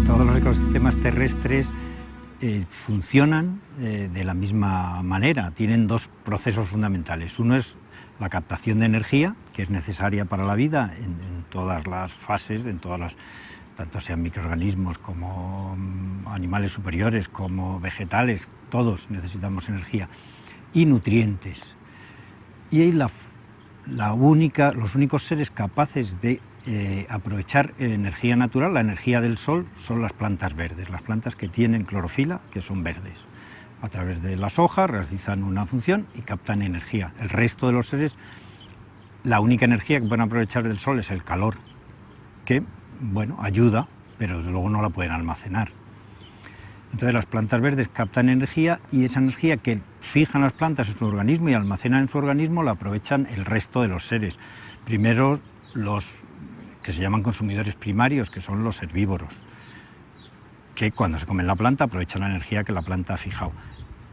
Todos los ecosistemas terrestres funcionan de la misma manera, tienen dos procesos fundamentales. Uno es la captación de energía, que es necesaria para la vida en todas las fases, tanto sean microorganismos como animales superiores, como vegetales, todos necesitamos energía, y nutrientes. Y ahí los únicos seres capaces de aprovechar energía natural, la energía del sol, son las plantas verdes, las plantas que tienen clorofila, que son verdes. A través de las hojas realizan una función y captan energía. El resto de los seres, la única energía que pueden aprovechar del sol es el calor, que, bueno, ayuda, pero desde luego no la pueden almacenar. Entonces las plantas verdes captan energía y esa energía que fijan las plantas en su organismo y almacenan en su organismo la aprovechan el resto de los seres. Primero los que se llaman consumidores primarios, que son los herbívoros, que cuando se comen la planta aprovechan la energía que la planta ha fijado.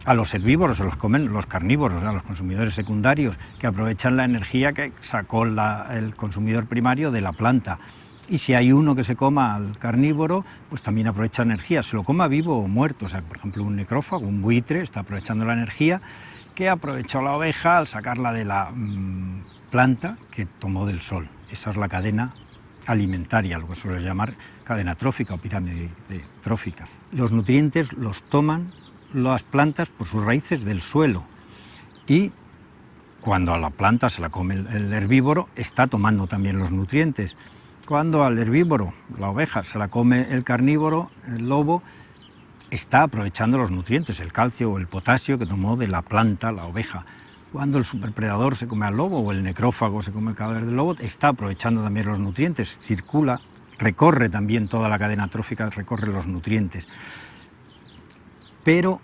A los herbívoros se los comen los carnívoros, a los consumidores secundarios, que aprovechan la energía que sacó el consumidor primario de la planta. Y si hay uno que se coma al carnívoro, pues también aprovecha energía, se lo coma vivo o muerto. O sea, por ejemplo, un necrófago, un buitre, está aprovechando la energía que aprovechó la oveja al sacarla de la planta que tomó del sol. Esa es la cadena alimentaria, lo que suele llamar cadena trófica o pirámide trófica. Los nutrientes los toman las plantas por sus raíces del suelo y cuando a la planta se la come el herbívoro está tomando también los nutrientes. Cuando al herbívoro, la oveja, se la come el carnívoro, el lobo, está aprovechando los nutrientes, el calcio o el potasio que tomó de la planta la oveja. Cuando el superpredador se come al lobo o el necrófago se come el cadáver del lobo, está aprovechando también los nutrientes, circula, recorre también toda la cadena trófica, recorre los nutrientes. Pero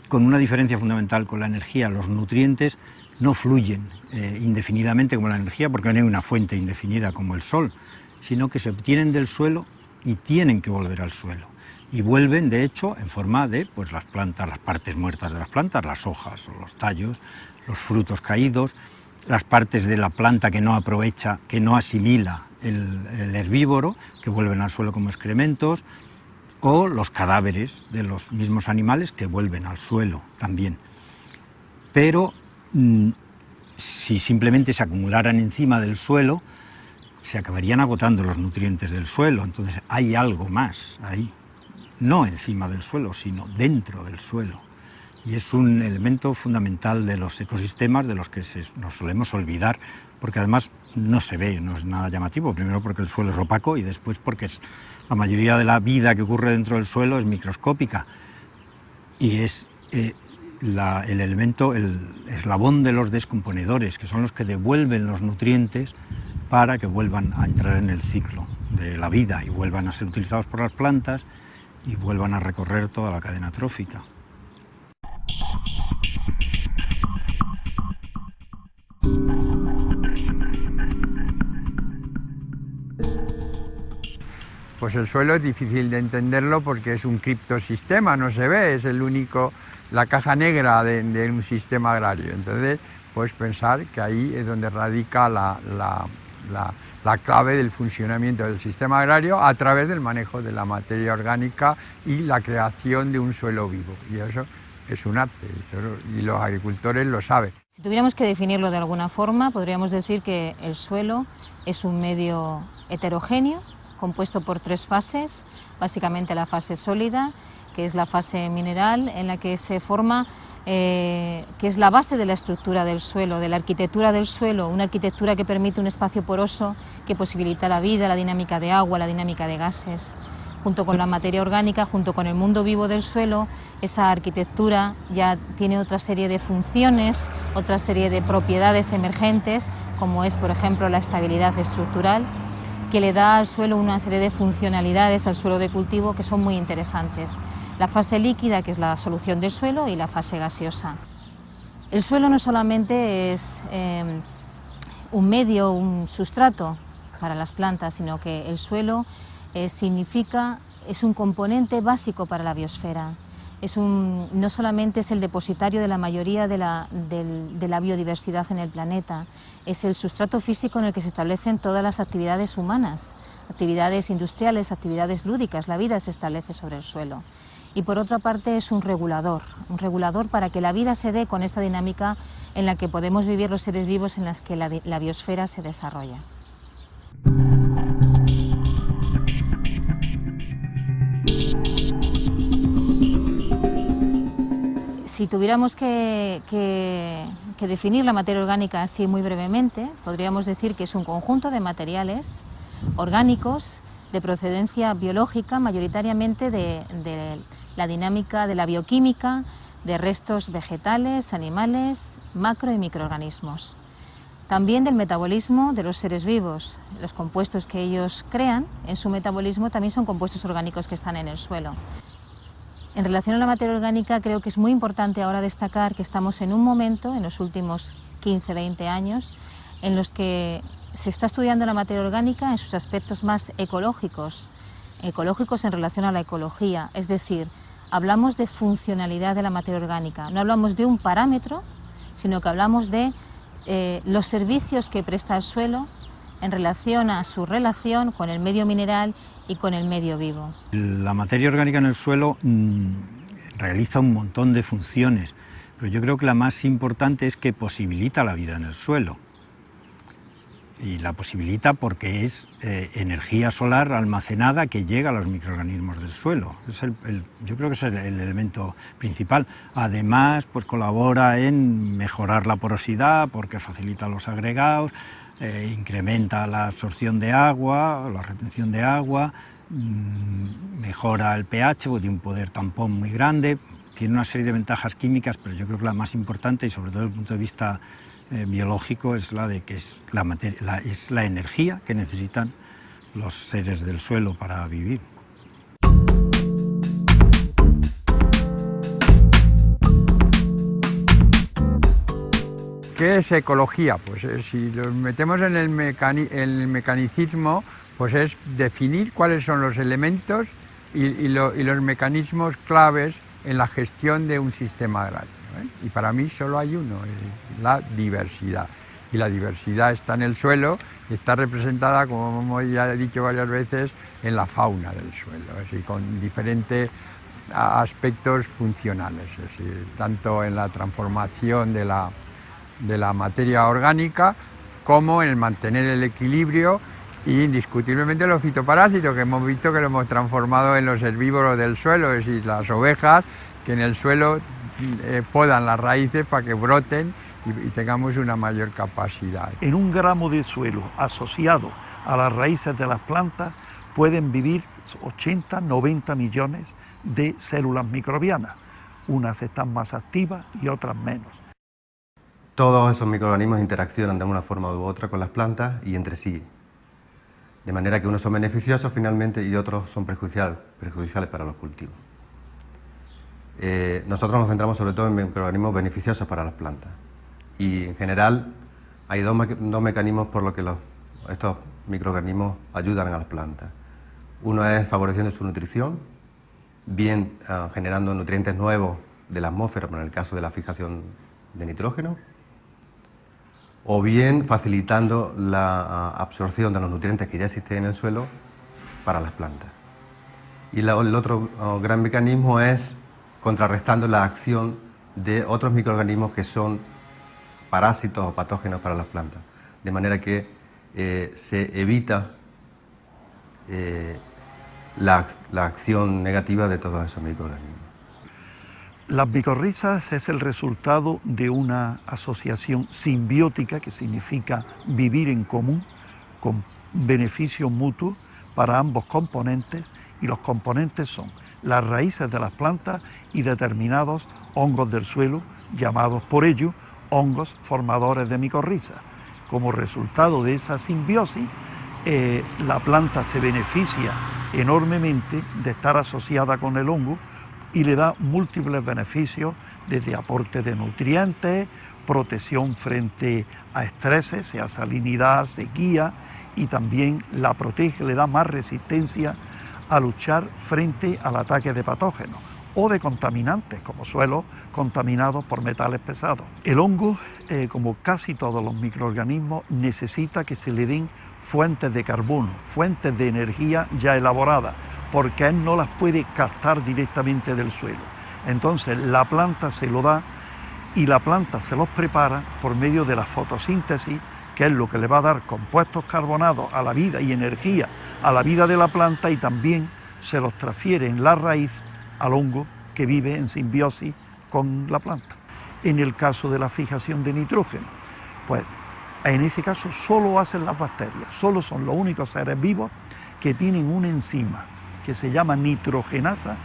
con una diferencia fundamental con la energía, los nutrientes no fluyen indefinidamente como la energía porque no hay una fuente indefinida como el sol, sino que se obtienen del suelo y tienen que volver al suelo. Y vuelven, de hecho, en forma de pues, las plantas, las partes muertas de las plantas, las hojas o los tallos, los frutos caídos, las partes de la planta que no aprovecha, que no asimila el herbívoro, que vuelven al suelo como excrementos, o los cadáveres de los mismos animales que vuelven al suelo también. Pero si simplemente se acumularan encima del suelo, se acabarían agotando los nutrientes del suelo. Entonces hay algo más ahí, no encima del suelo, sino dentro del suelo. Y es un elemento fundamental de los ecosistemas de los que nos solemos olvidar, porque además no se ve, no es nada llamativo, primero porque el suelo es opaco y después porque la mayoría de la vida que ocurre dentro del suelo es microscópica y es el elemento, el eslabón de los descomponedores, que son los que devuelven los nutrientes para que vuelvan a entrar en el ciclo de la vida y vuelvan a ser utilizados por las plantas y vuelvan a recorrer toda la cadena trófica. Pues el suelo es difícil de entenderlo porque es un criptosistema, no se ve, es el único, la caja negra de un sistema agrario. Entonces, puedes pensar que ahí es donde radica la clave del funcionamiento del sistema agrario a través del manejo de la materia orgánica y la creación de un suelo vivo. Y eso es un arte, y los agricultores lo saben. Si tuviéramos que definirlo de alguna forma, podríamos decir que el suelo es un medio heterogéneo, compuesto por tres fases, básicamente la fase sólida, que es la fase mineral, en la que se forma, que es la base de la estructura del suelo, de la arquitectura del suelo, una arquitectura que permite un espacio poroso que posibilita la vida, la dinámica de agua, la dinámica de gases. Junto con la materia orgánica, junto con el mundo vivo del suelo, esa arquitectura ya tiene otra serie de funciones, otra serie de propiedades emergentes, como es, por ejemplo, la estabilidad estructural, que le da al suelo una serie de funcionalidades al suelo de cultivo que son muy interesantes. La fase líquida, que es la solución del suelo, y la fase gaseosa. El suelo no solamente es un medio, un sustrato para las plantas, sino que el suelo es un componente básico para la biosfera. No solamente es el depositario de la mayoría de la biodiversidad en el planeta, es el sustrato físico en el que se establecen todas las actividades humanas, actividades industriales, actividades lúdicas. La vida se establece sobre el suelo. Y por otra parte es un regulador para que la vida se dé con esta dinámica en la que podemos vivir los seres vivos, en las que la biosfera se desarrolla. Si tuviéramos que definir la materia orgánica así muy brevemente, podríamos decir que es un conjunto de materiales orgánicos de procedencia biológica, mayoritariamente de la dinámica de la bioquímica, de restos vegetales, animales, macro y microorganismos. También del metabolismo de los seres vivos. Los compuestos que ellos crean en su metabolismo también son compuestos orgánicos que están en el suelo. En relación a la materia orgánica, creo que es muy importante ahora destacar que estamos en un momento, en los últimos 15-20 años, en los que se está estudiando la materia orgánica en sus aspectos más ecológicos en relación a la ecología, es decir, hablamos de funcionalidad de la materia orgánica, no hablamos de un parámetro, sino que hablamos de los servicios que presta el suelo en relación a su relación con el medio mineral y con el medio vivo. La materia orgánica en el suelo realiza un montón de funciones, pero yo creo que la más importante es que posibilita la vida en el suelo. Y la posibilita porque es energía solar almacenada que llega a los microorganismos del suelo. Yo creo que es el elemento principal. Además, pues colabora en mejorar la porosidad porque facilita los agregados, incrementa la absorción de agua, la retención de agua, mejora el pH, porque tiene un poder tampón muy grande, tiene una serie de ventajas químicas, pero yo creo que la más importante, y sobre todo desde el punto de vista biológico, es la de que es la energía que necesitan los seres del suelo para vivir. ¿Qué es ecología? Pues si nos metemos en el mecanicismo, pues es definir cuáles son los elementos y los mecanismos claves en la gestión de un sistema agrario, ¿eh? Y para mí solo hay uno, la diversidad. Y la diversidad está en el suelo y está representada, como ya he dicho varias veces, en la fauna del suelo, es decir, con diferentes aspectos funcionales, es decir, tanto en la transformación de la materia orgánica como en el mantener el equilibrio y indiscutiblemente los fitoparásitos, que hemos visto que lo hemos transformado en los herbívoros del suelo, es decir, las ovejas que en el suelo podan las raíces para que broten y tengamos una mayor capacidad. En un gramo de suelo asociado a las raíces de las plantas pueden vivir 80-90 millones de células microbianas. Unas están más activas y otras menos. Todos esos microorganismos interaccionan de una forma u otra con las plantas y entre sí, de manera que unos son beneficiosos finalmente y otros son perjudiciales para los cultivos. Nosotros nos centramos sobre todo en microorganismos beneficiosos para las plantas y en general hay dos mecanismos por los que estos microorganismos ayudan a las plantas. Uno es favoreciendo su nutrición, bien generando nutrientes nuevos de la atmósfera, en el caso de la fijación de nitrógeno, o bien facilitando la absorción de los nutrientes que ya existen en el suelo para las plantas. Y el otro gran mecanismo es contrarrestando la acción de otros microorganismos que son parásitos o patógenos para las plantas, de manera que se evita la acción negativa de todos esos microorganismos. Las micorrizas es el resultado de una asociación simbiótica, que significa vivir en común, con beneficios mutuos para ambos componentes, y los componentes son las raíces de las plantas y determinados hongos del suelo, llamados por ello hongos formadores de micorrizas. Como resultado de esa simbiosis, la planta se beneficia enormemente de estar asociada con el hongo y le da múltiples beneficios, desde aporte de nutrientes, protección frente a estreses, sea salinidad, sequía, y también la protege, le da más resistencia a luchar frente al ataque de patógenos o de contaminantes, como suelos contaminados por metales pesados. El hongo, como casi todos los microorganismos, necesita que se le den fuentes de carbono, fuentes de energía ya elaboradas, porque él no las puede captar directamente del suelo. Entonces la planta se lo da y la planta se los prepara por medio de la fotosíntesis, que es lo que le va a dar compuestos carbonados a la vida y energía a la vida de la planta, y también se los transfiere en la raíz al hongo, que vive en simbiosis con la planta. En el caso de la fijación de nitrógeno, pues en ese caso solo hacen las bacterias, solo son los únicos seres vivos que tienen una enzima que se llama nitrogenasa,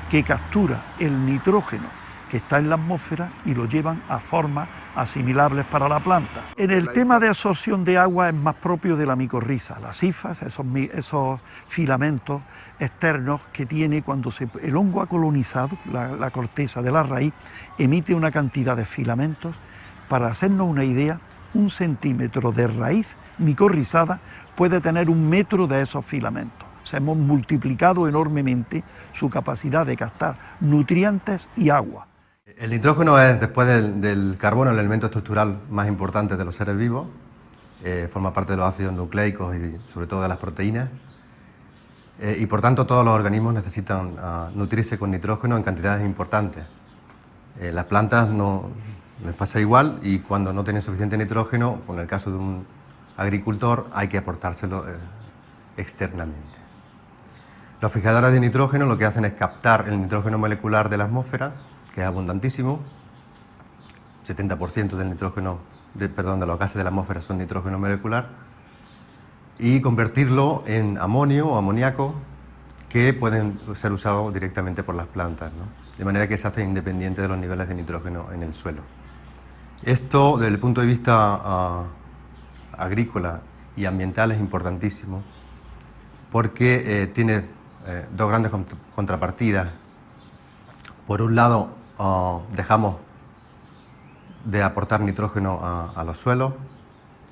que captura el nitrógeno que está en la atmósfera y lo llevan a formas asimilables para la planta. En el tema de absorción de agua es más propio de la micorriza, las hifas, esos filamentos externos que tiene cuando el hongo ha colonizado la corteza de la raíz, emite una cantidad de filamentos. Para hacernos una idea, 1 centímetro de raíz micorrizada puede tener 1 metro de esos filamentos. O sea, hemos multiplicado enormemente su capacidad de captar nutrientes y agua. El nitrógeno es, después del carbono, el elemento estructural más importante de los seres vivos. Forma parte de los ácidos nucleicos y sobre todo de las proteínas. Y por tanto todos los organismos necesitan nutrirse con nitrógeno en cantidades importantes. Las plantas no les pasa igual, y cuando no tienen suficiente nitrógeno, en el caso de un agricultor, hay que aportárselo externamente. Los fijadores de nitrógeno lo que hacen es captar el nitrógeno molecular de la atmósfera, que es abundantísimo. 70% del nitrógeno, de los gases de la atmósfera son nitrógeno molecular, y convertirlo en amonio o amoníaco, que pueden ser usados directamente por las plantas, ¿no? De manera que se hace independiente de los niveles de nitrógeno en el suelo. Esto, desde el punto de vista agrícola y ambiental, es importantísimo, porque tiene dos grandes contrapartidas. Por un lado, dejamos de aportar nitrógeno a los suelos,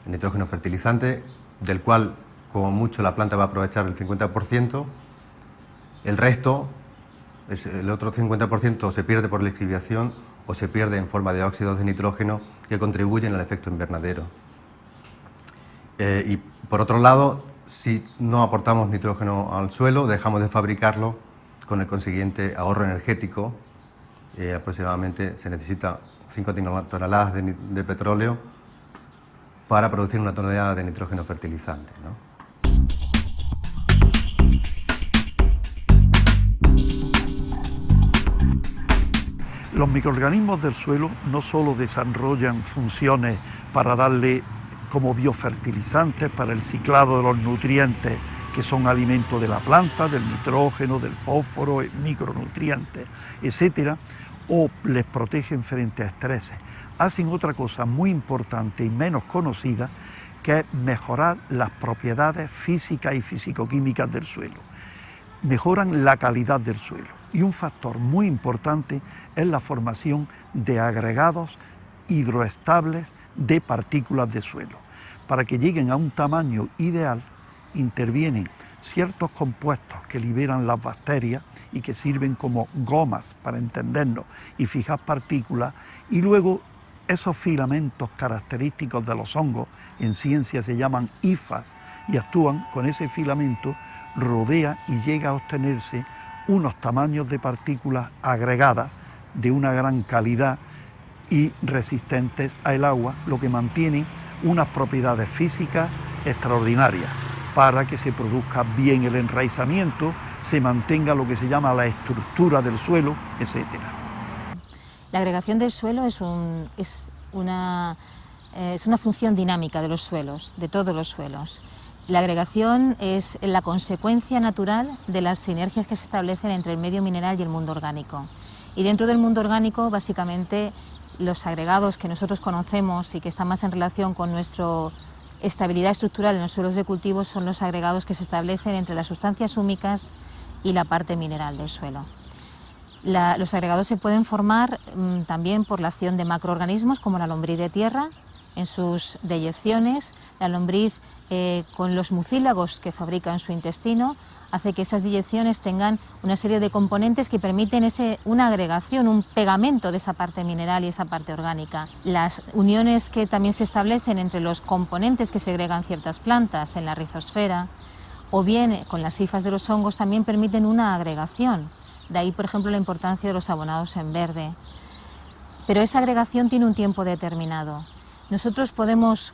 el nitrógeno fertilizante, del cual como mucho la planta va a aprovechar el 50%, el resto, el otro 50%, se pierde por lixiviación o se pierde en forma de óxidos de nitrógeno que contribuyen al efecto invernadero. Y por otro lado, si no aportamos nitrógeno al suelo, dejamos de fabricarlo, con el consiguiente ahorro energético. Aproximadamente se necesita 5 toneladas de petróleo para producir 1 tonelada de nitrógeno fertilizante, ¿no? Los microorganismos del suelo no solo desarrollan funciones para darle como biofertilizantes, para el ciclado de los nutrientes que son alimentos de la planta, del nitrógeno, del fósforo, micronutrientes, etcétera, o les protegen frente a estreses. Hacen otra cosa muy importante y menos conocida, que es mejorar las propiedades físicas y fisicoquímicas del suelo. Mejoran la calidad del suelo. Y un factor muy importante es la formación de agregados hidroestables de partículas de suelo. Para que lleguen a un tamaño ideal, intervienen ciertos compuestos que liberan las bacterias y que sirven como gomas, para entendernos, y fijar partículas, y luego esos filamentos característicos de los hongos, en ciencia se llaman hifas, y actúan con ese filamento, rodea y llega a obtenerse unos tamaños de partículas agregadas de una gran calidad y resistentes al agua, lo que mantiene unas propiedades físicas extraordinarias para que se produzca bien el enraizamiento, se mantenga lo que se llama la estructura del suelo, etc. La agregación del suelo es una función dinámica de los suelos, de todos los suelos. La agregación es la consecuencia natural de las sinergias que se establecen entre el medio mineral y el mundo orgánico. Y dentro del mundo orgánico, básicamente, los agregados que nosotros conocemos y que están más en relación con nuestro estabilidad estructural en los suelos de cultivo son los agregados que se establecen entre las sustancias húmicas y la parte mineral del suelo. Los agregados se pueden formar también por la acción de macroorganismos como la lombriz de tierra en sus deyecciones. La lombriz con los mucílagos que fabrica en su intestino hace que esas deyecciones tengan una serie de componentes que permiten una agregación, un pegamento de esa parte mineral y esa parte orgánica. Las uniones que también se establecen entre los componentes que segregan ciertas plantas en la rizosfera o bien con las hifas de los hongos también permiten una agregación. De ahí, por ejemplo, la importancia de los abonados en verde. Pero esa agregación tiene un tiempo determinado. Nosotros podemos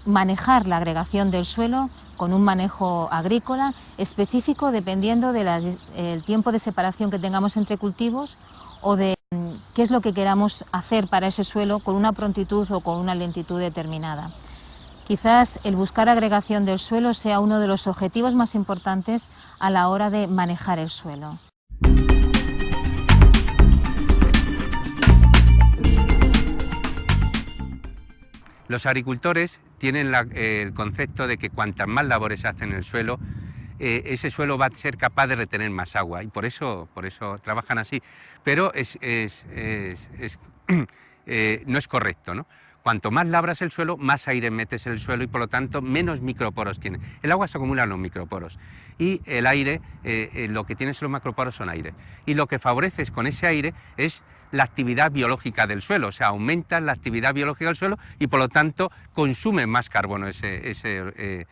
manejar la agregación del suelo con un manejo agrícola específico dependiendo del tiempo de separación que tengamos entre cultivos o de qué es lo que queramos hacer para ese suelo con una prontitud o con una lentitud determinada. Quizás el buscar agregación del suelo sea uno de los objetivos más importantes a la hora de manejar el suelo. Los agricultores tienen el concepto de que cuantas más labores se hacen en el suelo, ese suelo va a ser capaz de retener más agua y por eso trabajan así. Pero no es correcto, ¿no? Cuanto más labras el suelo, más aire metes en el suelo y por lo tanto menos microporos tiene. El agua se acumula en los microporos y el aire, lo que tienen los macroporos son aire. Y lo que favoreces con ese aire es la actividad biológica del suelo, o sea, aumentas la actividad biológica del suelo y por lo tanto consume más carbono ese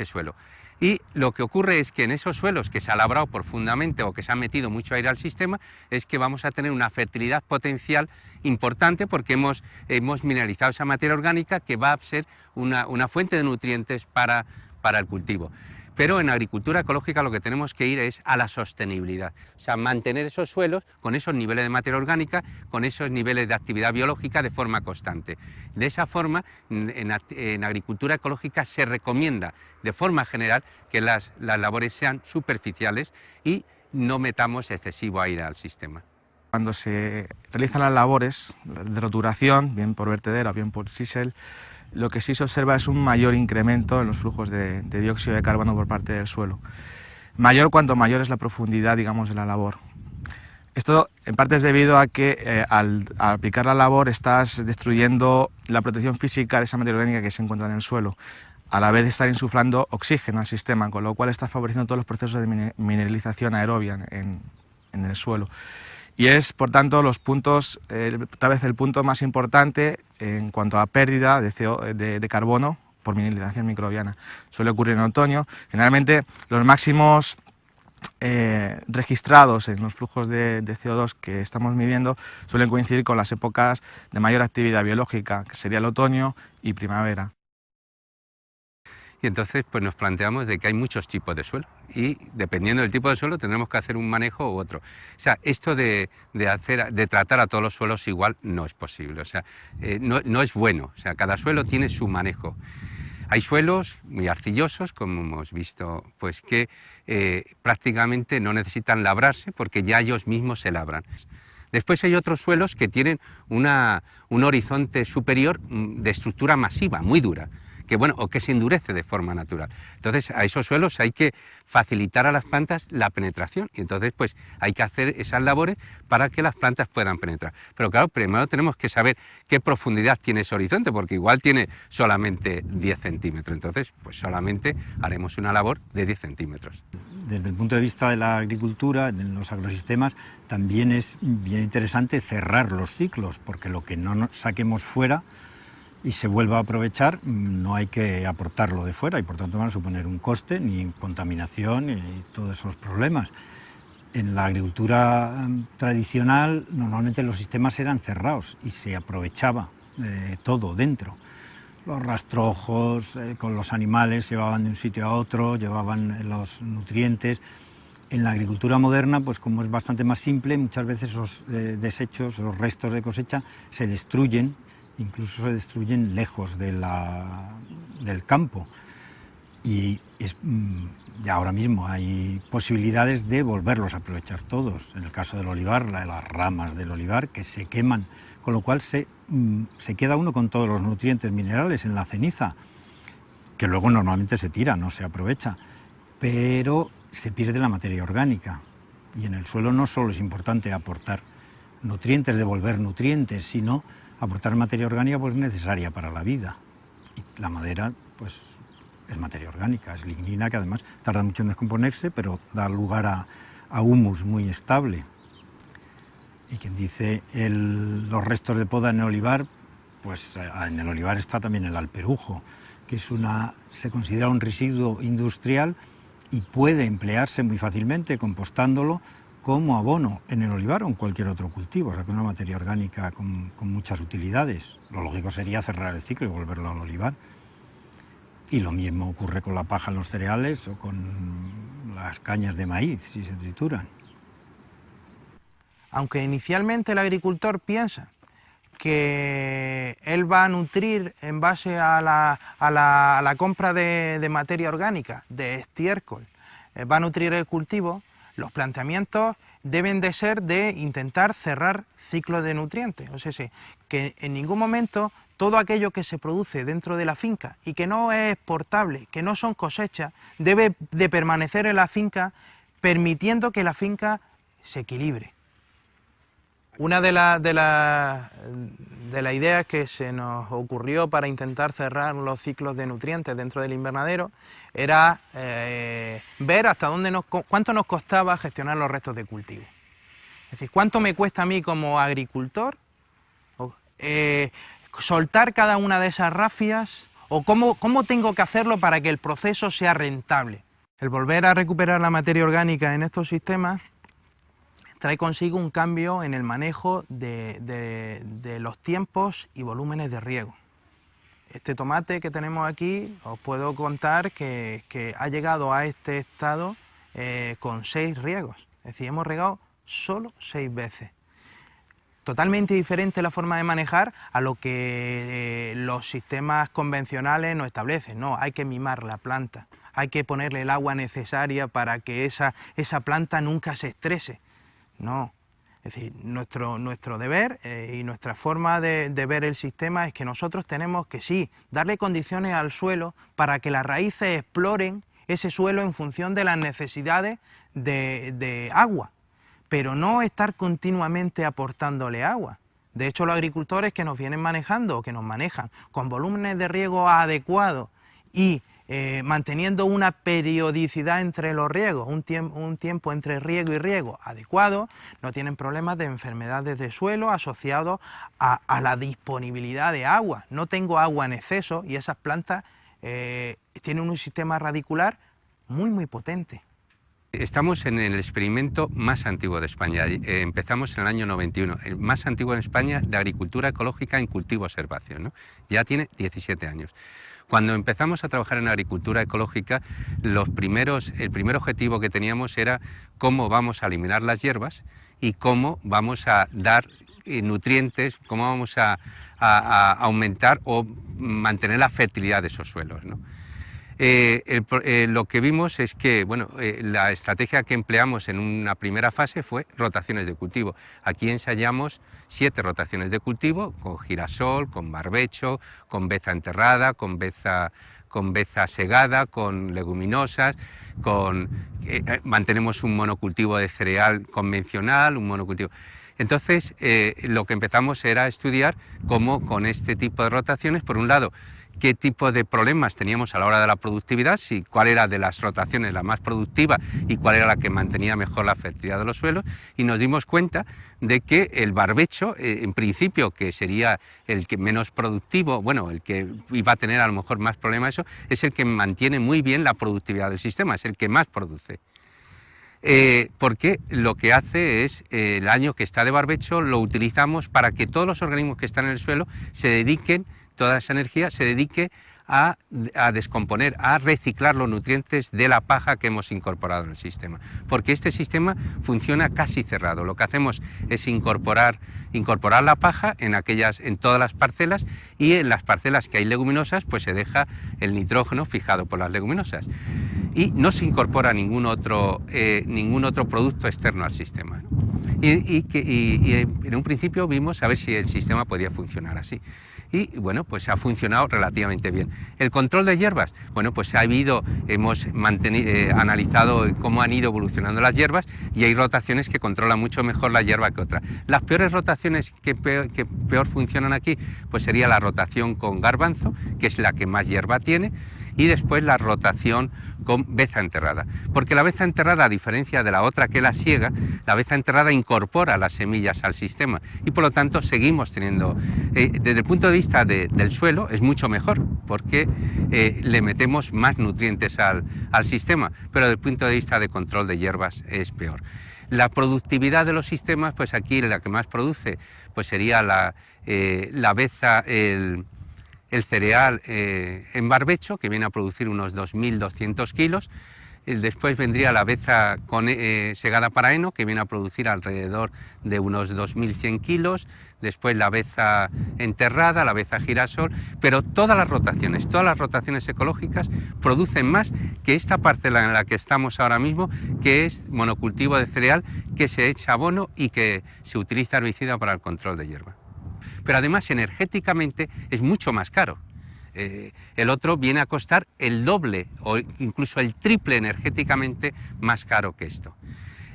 suelo. Y lo que ocurre es que en esos suelos que se ha labrado profundamente o que se ha metido mucho aire al sistema, es que vamos a tener una fertilidad potencial importante porque hemos mineralizado esa materia orgánica que va a ser una fuente de nutrientes para el cultivo. Pero en agricultura ecológica lo que tenemos que ir es a la sostenibilidad, o sea, mantener esos suelos con esos niveles de materia orgánica, con esos niveles de actividad biológica de forma constante. De esa forma, en agricultura ecológica se recomienda de forma general que las labores sean superficiales y no metamos excesivo aire al sistema. Cuando se realizan las labores de roturación, bien por vertedero, bien por sisel, lo que sí se observa es un mayor incremento en los flujos de dióxido de carbono por parte del suelo. Mayor cuanto mayor es la profundidad, digamos, de la labor. Esto en parte es debido a que al aplicar la labor estás destruyendo la protección física de esa materia orgánica que se encuentra en el suelo, a la vez de estar insuflando oxígeno al sistema, con lo cual está favoreciendo todos los procesos de mineralización aerobia en el suelo. Y es, por tanto, tal vez el punto más importante en cuanto a pérdida de carbono por mineralización microbiana. Suele ocurrir en otoño. Generalmente los máximos registrados en los flujos de CO2 que estamos midiendo suelen coincidir con las épocas de mayor actividad biológica, que sería el otoño y primavera. Y entonces pues nos planteamos de que hay muchos tipos de suelo y dependiendo del tipo de suelo tendremos que hacer un manejo u otro. O sea, esto de tratar a todos los suelos igual no es posible, o sea, no es bueno, o sea, cada suelo tiene su manejo. Hay suelos muy arcillosos, como hemos visto, pues que prácticamente no necesitan labrarse porque ya ellos mismos se labran. Después hay otros suelos que tienen un horizonte superior de estructura masiva, muy dura, o que se endurece de forma natural. Entonces a esos suelos hay que facilitar a las plantas la penetración y entonces pues hay que hacer esas labores para que las plantas puedan penetrar. Pero claro, primero tenemos que saber qué profundidad tiene ese horizonte, porque igual tiene solamente 10 centímetros, entonces pues solamente haremos una labor de 10 centímetros. Desde el punto de vista de la agricultura, en los agrosistemas, también es bien interesante cerrar los ciclos, porque lo que no saquemos fuera y se vuelva a aprovechar, no hay que aportarlo de fuera y por tanto van a suponer un coste, ni contaminación y todos esos problemas. En la agricultura tradicional normalmente los sistemas eran cerrados y se aprovechaba todo dentro. Los rastrojos con los animales se llevaban de un sitio a otro, llevaban los nutrientes. En la agricultura moderna, pues como es bastante más simple, muchas veces esos desechos, los restos de cosecha se destruyen, incluso se destruyen lejos del campo y ya ahora mismo hay posibilidades de volverlos a aprovechar todos. En el caso del olivar, las ramas del olivar que se queman, con lo cual se queda uno con todos los nutrientes minerales en la ceniza que luego normalmente se tira, no se aprovecha, pero se pierde la materia orgánica. Y en el suelo no solo es importante aportar nutrientes, devolver nutrientes, sino aportar materia orgánica pues necesaria para la vida. Y la madera pues es materia orgánica, es lignina, que además tarda mucho en descomponerse, pero da lugar a humus muy estable. Y quien dice los restos de poda en el olivar, pues en el olivar está también el alperujo, que se considera un residuo industrial y puede emplearse muy fácilmente compostándolo como abono en el olivar o en cualquier otro cultivo, o sea que es una materia orgánica con muchas utilidades. Lo lógico sería cerrar el ciclo y volverlo al olivar. Y lo mismo ocurre con la paja en los cereales o con las cañas de maíz, si se trituran. Aunque inicialmente el agricultor piensa que él va a nutrir en base a la compra de materia orgánica, de estiércol, va a nutrir el cultivo, los planteamientos deben de ser de intentar cerrar ciclos de nutrientes. O sea, que en ningún momento todo aquello que se produce dentro de la finca y que no es exportable, que no son cosechas, debe de permanecer en la finca, permitiendo que la finca se equilibre. Una de las ideas que se nos ocurrió para intentar cerrar los ciclos de nutrientes dentro del invernadero era ver hasta cuánto nos costaba gestionar los restos de cultivo. Es decir, cuánto me cuesta a mí como agricultor soltar cada una de esas rafias, o cómo tengo que hacerlo para que el proceso sea rentable. El volver a recuperar la materia orgánica en estos sistemas trae consigo un cambio en el manejo de los tiempos y volúmenes de riego. Este tomate que tenemos aquí, os puedo contar que ha llegado a este estado con 6 riegos. Es decir, hemos regado solo 6 veces. Totalmente diferente la forma de manejar a lo que los sistemas convencionales nos establecen. No, hay que mimar la planta, hay que ponerle el agua necesaria para que esa planta nunca se estrese. No, es decir, nuestro deber y nuestra forma de ver el sistema es que nosotros tenemos que sí, darle condiciones al suelo para que las raíces exploren ese suelo en función de las necesidades de agua, pero no estar continuamente aportándole agua. De hecho, los agricultores que nos vienen manejando o que nos manejan con volúmenes de riego adecuados y manteniendo una periodicidad entre los riegos, un tiempo entre riego y riego adecuado, no tienen problemas de enfermedades de suelo asociados a la disponibilidad de agua. No tengo agua en exceso y esas plantas tienen un sistema radicular muy potente. Estamos en el experimento más antiguo de España. Empezamos en el año 91, el más antiguo en España de agricultura ecológica en cultivos herbáceos, ¿no? Ya tiene 17 años. Cuando empezamos a trabajar en agricultura ecológica, el primer objetivo que teníamos era cómo vamos a eliminar las hierbas y cómo vamos a dar nutrientes, cómo vamos a aumentar o mantener la fertilidad de esos suelos, ¿no? Lo que vimos es que la estrategia que empleamos en una primera fase fue rotaciones de cultivo. Aquí ensayamos 7 rotaciones de cultivo, con girasol, con barbecho, con beza enterrada, con beza segada, con leguminosas, mantenemos un monocultivo de cereal convencional, un monocultivo. Entonces, lo que empezamos era estudiar cómo con este tipo de rotaciones, por un lado, qué tipo de problemas teníamos a la hora de la productividad, cuál era de las rotaciones la más productiva y cuál era la que mantenía mejor la fertilidad de los suelos, y nos dimos cuenta de que el barbecho, en principio, que sería el que menos productivo, el que iba a tener a lo mejor más problemas, es el que mantiene muy bien la productividad del sistema, es el que más produce. Porque lo que hace es, el año que está de barbecho lo utilizamos para que todos los organismos que están en el suelo se dediquen, toda esa energía se dedique a descomponer, a reciclar los nutrientes de la paja que hemos incorporado en el sistema. Porque este sistema funciona casi cerrado. Lo que hacemos es incorporar la paja en todas las parcelas, y en las parcelas que hay leguminosas pues se deja el nitrógeno fijado por las leguminosas. Y no se incorpora ningún otro producto externo al sistema. Y en un principio vimos a ver si el sistema podía funcionar así. y bueno, pues ha funcionado relativamente bien. El control de hierbas, bueno, pues hemos analizado cómo han ido evolucionando las hierbas y hay rotaciones que controlan mucho mejor la hierba que otras. Las peores rotaciones que peor funcionan aquí, pues sería la rotación con garbanzo, que es la que más hierba tiene, y después la rotación con beza enterrada, porque la beza enterrada, a diferencia de la otra que la siega, la beza enterrada incorpora las semillas al sistema y por lo tanto seguimos teniendo, desde el punto de vista del suelo es mucho mejor, porque le metemos más nutrientes al sistema, pero desde el punto de vista de control de hierbas es peor. La productividad de los sistemas, pues aquí la que más produce pues sería la beza, el cereal en barbecho, que viene a producir unos 2.200 kilos. Después vendría la beza segada para heno, que viene a producir alrededor de unos 2.100 kilos. Después la beza enterrada, la beza girasol, pero todas las rotaciones ecológicas producen más que esta parte en la que estamos ahora mismo, que es monocultivo de cereal, que se echa abono y que se utiliza herbicida para el control de hierba. Pero además energéticamente es mucho más caro. El otro viene a costar el doble o incluso el triple energéticamente más caro que esto.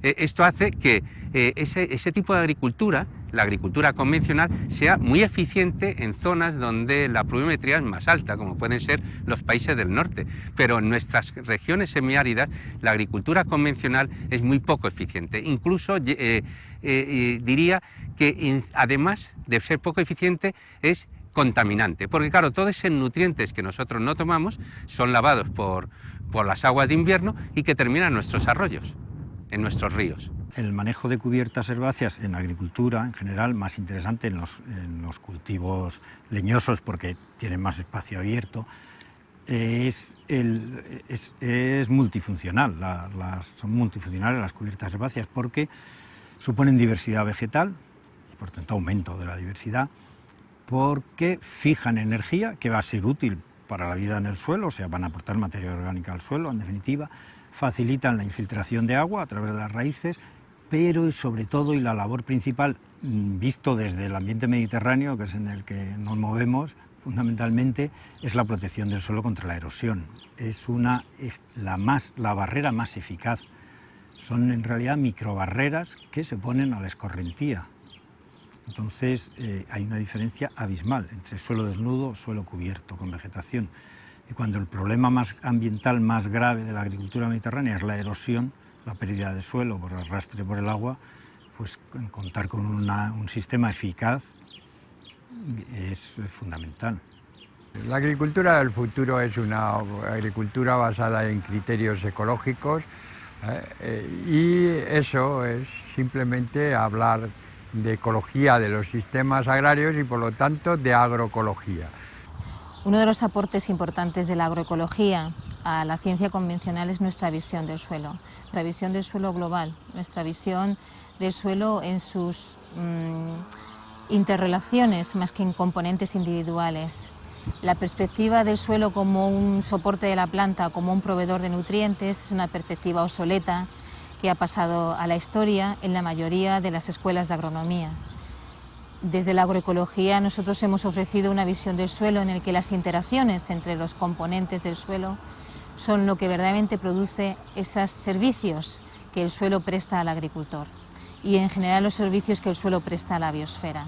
Esto hace que ese tipo de agricultura, la agricultura convencional, sea muy eficiente en zonas donde la pluviometría es más alta, como pueden ser los países del norte. Pero en nuestras regiones semiáridas la agricultura convencional es muy poco eficiente. Incluso diría que además de ser poco eficiente es contaminante, porque claro, todos esos nutrientes que nosotros no tomamos son lavados por las aguas de invierno y que terminan en nuestros arroyos, en nuestros ríos. El manejo de cubiertas herbáceas en agricultura, en general, más interesante en los cultivos leñosos porque tienen más espacio abierto, es multifuncional. Son multifuncionales las cubiertas herbáceas porque suponen diversidad vegetal y por tanto aumento de la diversidad, porque fijan energía que va a ser útil para la vida en el suelo, o sea, van a aportar materia orgánica al suelo, en definitiva, facilitan la infiltración de agua a través de las raíces, pero sobre todo, y la labor principal, visto desde el ambiente mediterráneo, que es en el que nos movemos, fundamentalmente, es la protección del suelo contra la erosión. Es la barrera más eficaz. Son en realidad microbarreras que se ponen a la escorrentía. Entonces hay una diferencia abismal entre suelo desnudo, suelo cubierto con vegetación. Y cuando el problema ambiental más grave de la agricultura mediterránea es la erosión, la pérdida de suelo por arrastre por el agua, pues contar con un sistema eficaz es fundamental. La agricultura del futuro es una agricultura basada en criterios ecológicos y eso es simplemente hablar de ecología de los sistemas agrarios y por lo tanto de agroecología. Uno de los aportes importantes de la agroecología a la ciencia convencional es nuestra visión del suelo, nuestra visión del suelo global, nuestra visión del suelo en sus interrelaciones más que en componentes individuales. La perspectiva del suelo como un soporte de la planta, como un proveedor de nutrientes, es una perspectiva obsoleta que ha pasado a la historia en la mayoría de las escuelas de agronomía. Desde la agroecología nosotros hemos ofrecido una visión del suelo en el que las interacciones entre los componentes del suelo son lo que verdaderamente produce esos servicios que el suelo presta al agricultor y en general los servicios que el suelo presta a la biosfera.